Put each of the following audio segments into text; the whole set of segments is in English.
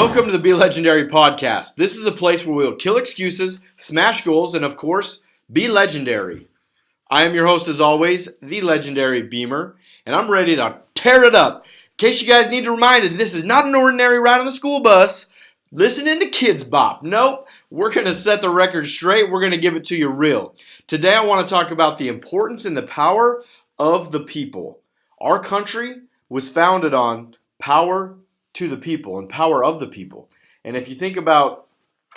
Welcome to the Be Legendary podcast. This is a place where we'll kill excuses, smash goals, and of course, be legendary. I am your host as always, the LegendaryBeamer, and I'm ready to tear it up. In case you guys need reminded, this is not an ordinary ride on the school bus listening to Kids Bop. Nope, we're going to set the record straight. We're going to give it to you real. Today I want to talk about the importance and the power of the people. Our country was founded on power to the people and power of the people. And if you think about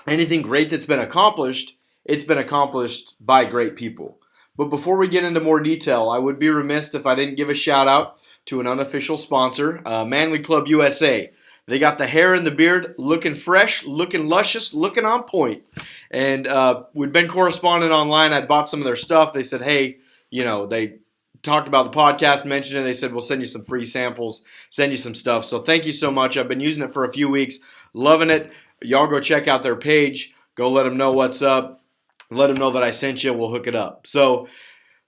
anything great that's been accomplished, it's been accomplished by great people. But before we get into more detail, I would be remiss if I didn't give a shout out to an unofficial sponsor, Manly Club USA. They got the hair and the beard looking fresh, looking luscious, looking on point. And we'd been corresponding online. I'd bought some of their stuff. They said, hey, they talked about the podcast, mentioned it. They said, we'll send you some free samples, send you some stuff. So thank you so much. I've been using it for a few weeks, loving it. Y'all go check out their page. Go let them know what's up. Let them know that I sent you. We'll hook it up. So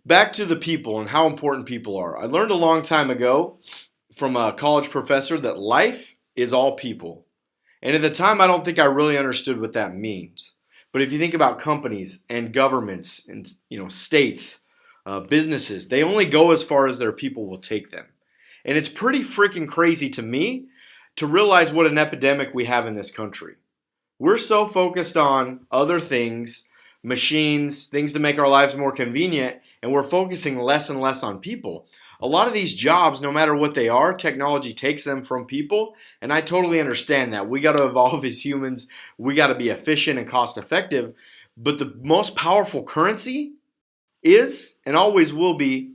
back to the people and how important people are. I learned a long time ago from a college professor that life is all people. And at the time, I don't think I really understood what that means. But if you think about companies and governments and states, businesses, they only go as far as their people will take them. And it's pretty freaking crazy to me to realize what an epidemic we have in this country. We're so focused on other things, machines, things to make our lives more convenient, and we're focusing less and less on people. A lot of these jobs, no matter what they are, technology takes them from people, and I totally understand that. We got to evolve as humans. We got to be efficient and cost effective, but the most powerful currency is and always will be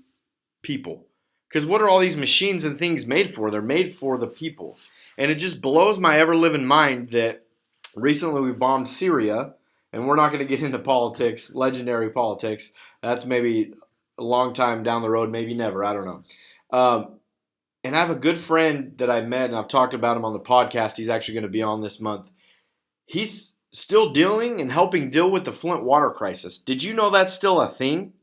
people. Because what are all these machines and things made for? They're made for the people. And it just blows my ever-living mind that recently we bombed Syria, and we're not going to get into politics, legendary politics. That's maybe a long time down the road, maybe never, I don't know. And I have a good friend that I met, and I've talked about him on the podcast. He's actually going to be on this month. He's still dealing and helping deal with the Flint water crisis. Did you know that's still a thing?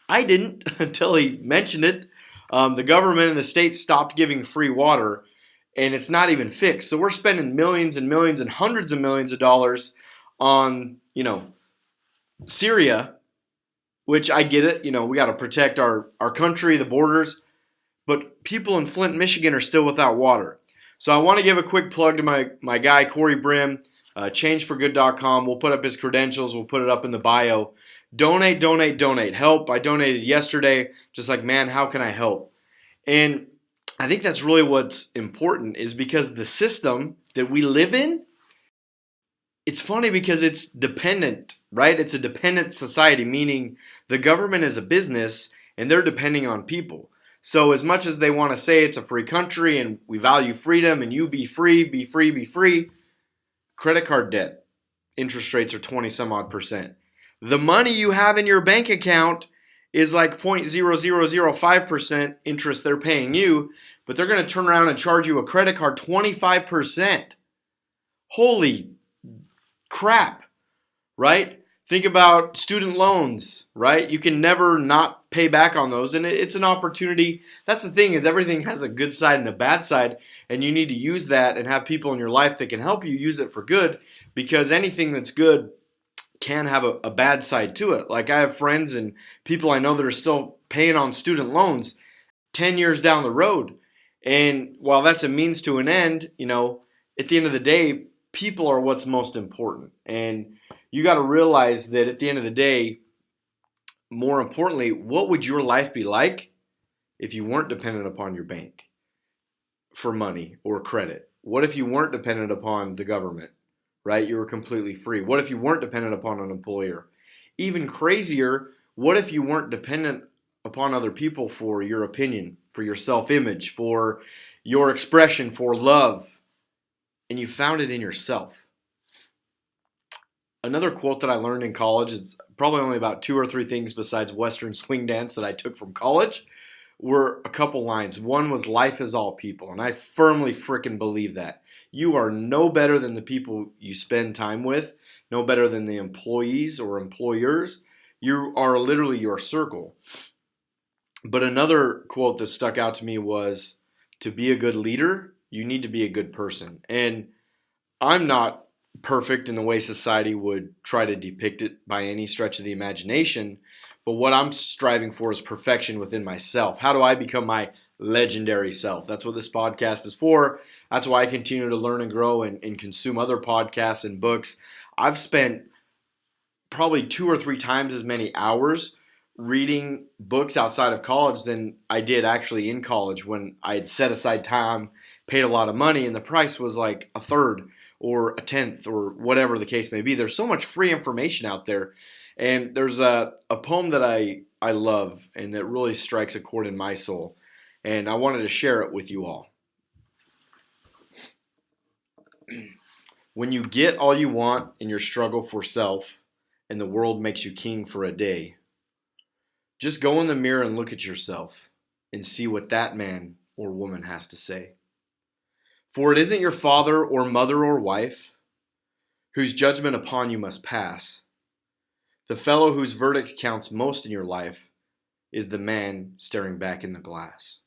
I didn't until he mentioned it. The government and the state stopped giving free water, and it's not even fixed. So we're spending millions and millions and hundreds of millions of dollars on, Syria, which I get it. We got to protect our country, the borders, but people in Flint, Michigan are still without water. So I want to give a quick plug to my guy, Corey Brim, changeforgood.com. We'll put up his credentials. We'll put it up in the bio. Donate, donate, donate. Help. I donated yesterday. Just like, man, how can I help? And I think that's really what's important is because the system that we live in, it's funny because it's dependent, right? It's a dependent society, meaning the government is a business and they're depending on people. So as much as they want to say it's a free country and we value freedom and you be free, be free, be free, credit card debt, interest rates are 20 some odd percent. The money you have in your bank account is like 0.0005% interest they're paying you, but they're going to turn around and charge you a credit card 25%. Holy crap, right? Think about student loans, right? You can never not pay back on those, and it's an opportunity. That's the thing, is everything has a good side and a bad side, and you need to use that and have people in your life that can help you use it for good, because anything that's good can have a bad side to it. Like I have friends and people I know that are still paying on student loans 10 years down the road, and while that's a means to an end, at the end of the day, people are what's most important. And you got to realize that at the end of the day, more importantly, what would your life be like if you weren't dependent upon your bank for money or credit? What if you weren't dependent upon the government, right? You were completely free. What if you weren't dependent upon an employer? Even crazier, what if you weren't dependent upon other people for your opinion, for your self-image, for your expression, for love, and you found it in yourself? Another quote that I learned in college, is probably only about 2 or 3 things besides Western swing dance that I took from college, were a couple lines. One was, life is all people, and I firmly freaking believe that. You are no better than the people you spend time with, no better than the employees or employers. You are literally your circle. But another quote that stuck out to me was, to be a good leader, you need to be a good person. And I'm not perfect in the way society would try to depict it by any stretch of the imagination, but what I'm striving for is perfection within myself. How do I become my legendary self? That's what this podcast is for. That's why I continue to learn and grow and consume other podcasts and books. I've spent probably 2 or 3 times as many hours reading books outside of college than I did actually in college, when I had set aside time, paid a lot of money, and the price was like a third or a tenth or whatever the case may be. There's so much free information out there. And there's a poem that I love and that really strikes a chord in my soul. And I wanted to share it with you all. When you get all you want in your struggle for self, and the world makes you king for a day, just go in the mirror and look at yourself and see what that man or woman has to say. For it isn't your father or mother or wife whose judgment upon you must pass. The fellow whose verdict counts most in your life is the man staring back in the glass.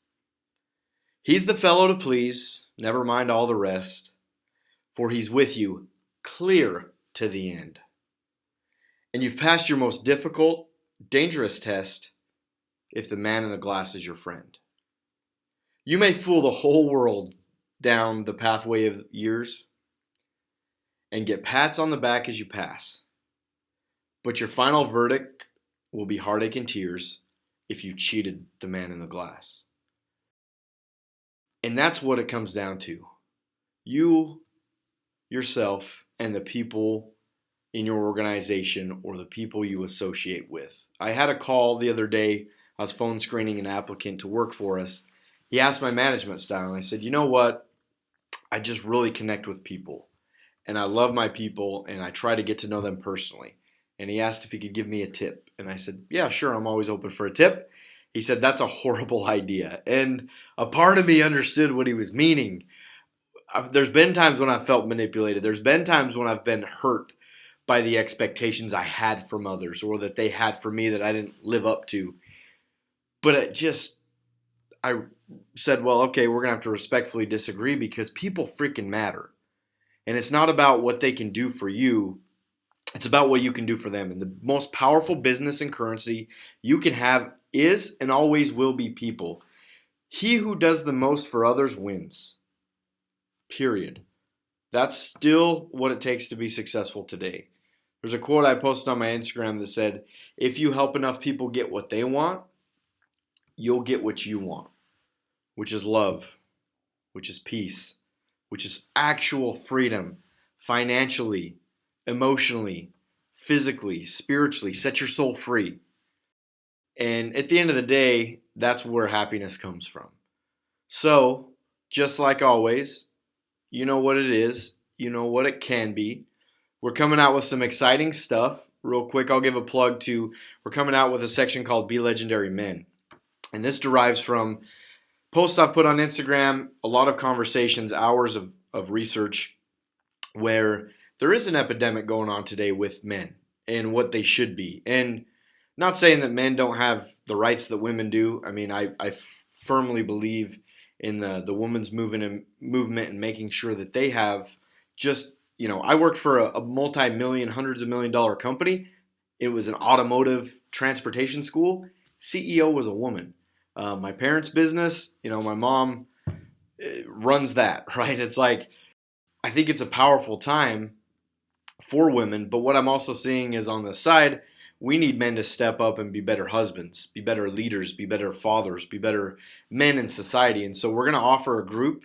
He's the fellow to please, never mind all the rest, for he's with you clear to the end. And you've passed your most difficult, dangerous test if the man in the glass is your friend. You may fool the whole world down the pathway of years and get pats on the back as you pass, but your final verdict will be heartache and tears if you cheated the man in the glass. And that's what it comes down to. You, yourself, and the people in your organization or the people you associate with. I had a call the other day. I was phone screening an applicant to work for us. He asked my management style, and I said, you know what? I just really connect with people, and I love my people, and I try to get to know them personally. And he asked if he could give me a tip, and I said, yeah, sure, I'm always open for a tip. He said, that's a horrible idea. And a part of me understood what he was meaning. There's been times when I've felt manipulated. There's been times when I've been hurt by the expectations I had from others, or that they had for me that I didn't live up to. But I said, well, okay, we're going to have to respectfully disagree, because people freaking matter. And it's not about what they can do for you. It's about what you can do for them. And the most powerful business and currency you can have is and always will be people. He who does the most for others wins. Period. That's still what it takes to be successful today. There's a quote I posted on my Instagram that said, if you help enough people get what they want, you'll get what you want, which is love, which is peace, which is actual freedom, financially, emotionally, physically, spiritually. Set your soul free. And at the end of the day, that's where happiness comes from. So, just like always, you know what it is, you know what it can be. We're coming out with some exciting stuff. Real quick, I'll give a plug to, we're coming out with a section called Be Legendary Men. And this derives from posts I've put on Instagram, a lot of conversations, hours of research, where there is an epidemic going on today with men and what they should be. And not saying that men don't have the rights that women do. I mean, I firmly believe in the women's movement and making sure that they have just, I worked for a multi-million, hundreds of $1 million company. It was an automotive transportation school. CEO was a woman. My parents' business, my mom runs that, right? It's like, I think it's a powerful time for women, but what I'm also seeing is on the side, we need men to step up and be better husbands, be better leaders, be better fathers, be better men in society. And so we're going to offer a group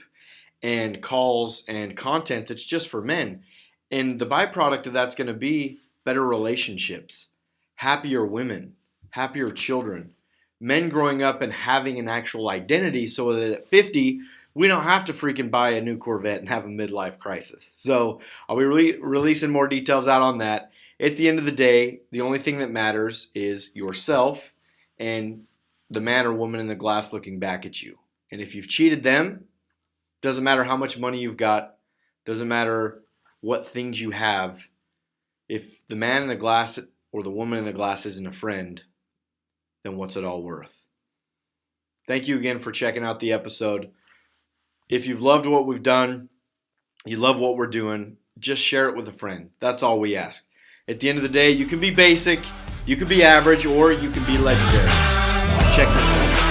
and calls and content that's just for men. And the byproduct of that's going to be better relationships, happier women, happier children, men growing up and having an actual identity, so that at 50, we don't have to freaking buy a new Corvette and have a midlife crisis. So I'll be releasing more details out on that. At the end of the day, the only thing that matters is yourself and the man or woman in the glass looking back at you. And if you've cheated them, doesn't matter how much money you've got, doesn't matter what things you have. If the man in the glass or the woman in the glass isn't a friend, then what's it all worth? Thank you again for checking out the episode. If you've loved what we've done, you love what we're doing, just share it with a friend. That's all we ask. At the end of the day, you can be basic, you can be average, or you can be legendary. Check this out.